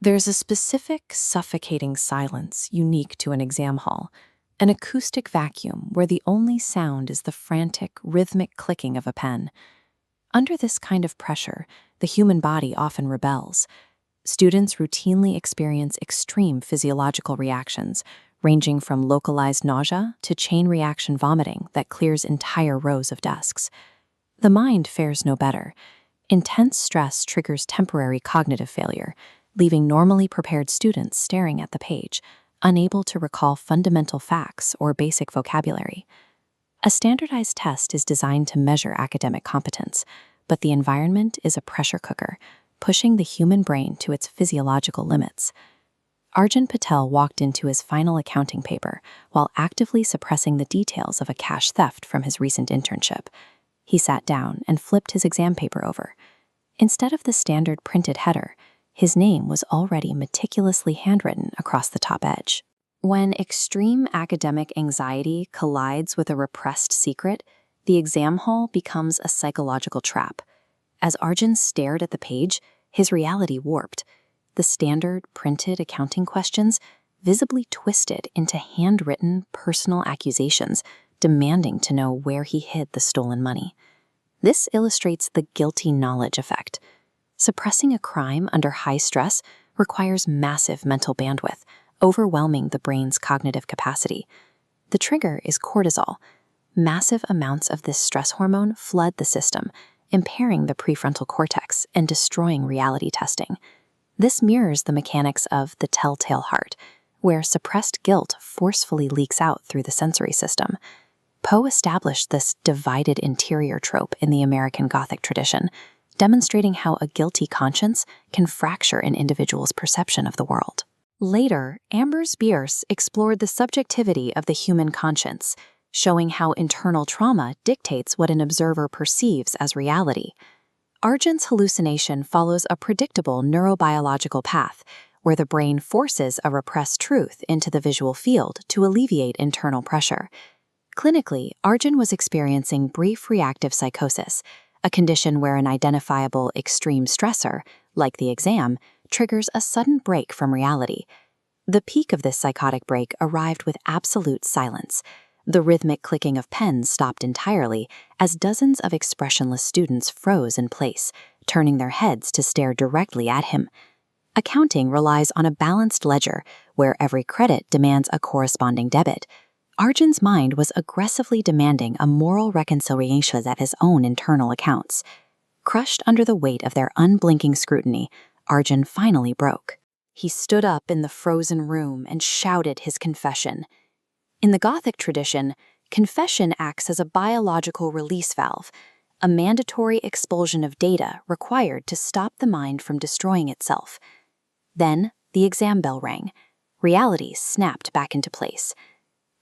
There's a specific, suffocating silence unique to an exam hall, an acoustic vacuum where the only sound is the frantic, rhythmic clicking of a pen. Under this kind of pressure, the human body often rebels. Students routinely experience extreme physiological reactions, ranging from localized nausea to chain reaction vomiting that clears entire rows of desks. The mind fares no better. Intense stress triggers temporary cognitive failure, leaving normally prepared students staring at the page, unable to recall fundamental facts or basic vocabulary. A standardized test is designed to measure academic competence, but the environment is a pressure cooker, pushing the human brain to its physiological limits. Arjun Patel walked into his final accounting paper while actively suppressing the details of a cash theft from his recent internship. He sat down and flipped his exam paper over. Instead of the standard printed header, his name was already meticulously handwritten across the top edge. When extreme academic anxiety collides with a repressed secret, the exam hall becomes a psychological trap. As Arjun stared at the page, his reality warped. The standard printed accounting questions visibly twisted into handwritten personal accusations, demanding to know where he hid the stolen money. This illustrates the guilty knowledge effect. Suppressing a crime under high stress requires massive mental bandwidth, overwhelming the brain's cognitive capacity. The trigger is cortisol. Massive amounts of this stress hormone flood the system, impairing the prefrontal cortex and destroying reality testing. This mirrors the mechanics of the telltale heart, where suppressed guilt forcefully leaks out through the sensory system. Poe established this divided interior trope in the American Gothic tradition, demonstrating how a guilty conscience can fracture an individual's perception of the world. Later, Ambrose Bierce explored the subjectivity of the human conscience, showing how internal trauma dictates what an observer perceives as reality. Arjun's hallucination follows a predictable neurobiological path, where the brain forces a repressed truth into the visual field to alleviate internal pressure. Clinically, Arjun was experiencing brief reactive psychosis, a condition where an identifiable extreme stressor, like the exam, triggers a sudden break from reality. The peak of this psychotic break arrived with absolute silence. The rhythmic clicking of pens stopped entirely as dozens of expressionless students froze in place, turning their heads to stare directly at him. Accounting relies on a balanced ledger where every credit demands a corresponding debit. Arjun's mind was aggressively demanding a moral reconciliation of his own internal accounts. Crushed under the weight of their unblinking scrutiny, Arjun finally broke. He stood up in the frozen room and shouted his confession. In the Gothic tradition, confession acts as a biological release valve, a mandatory expulsion of data required to stop the mind from destroying itself. Then, the exam bell rang. Reality snapped back into place.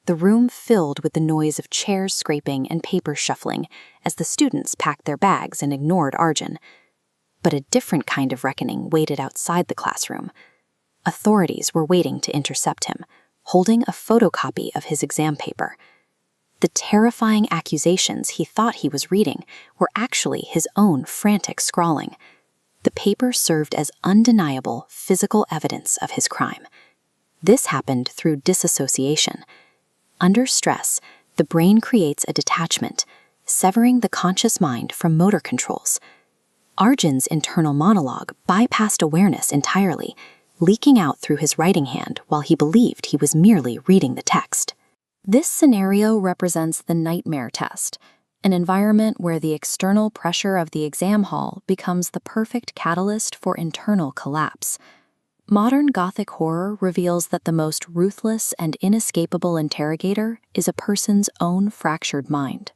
The room filled with the noise of chairs scraping and paper shuffling as the students packed their bags and ignored Arjun. But a different kind of reckoning waited outside the classroom. Authorities were waiting to intercept him, holding a photocopy of his exam paper. The terrifying accusations he thought he was reading were actually his own frantic scrawling. The paper served as undeniable physical evidence of his crime. This happened through disassociation. Under stress, the brain creates a detachment, severing the conscious mind from motor controls. Arjun's internal monologue bypassed awareness entirely, leaking out through his writing hand while he believed he was merely reading the text. This scenario represents the nightmare test, an environment where the external pressure of the exam hall becomes the perfect catalyst for internal collapse. Modern Gothic horror reveals that the most ruthless and inescapable interrogator is a person's own fractured mind.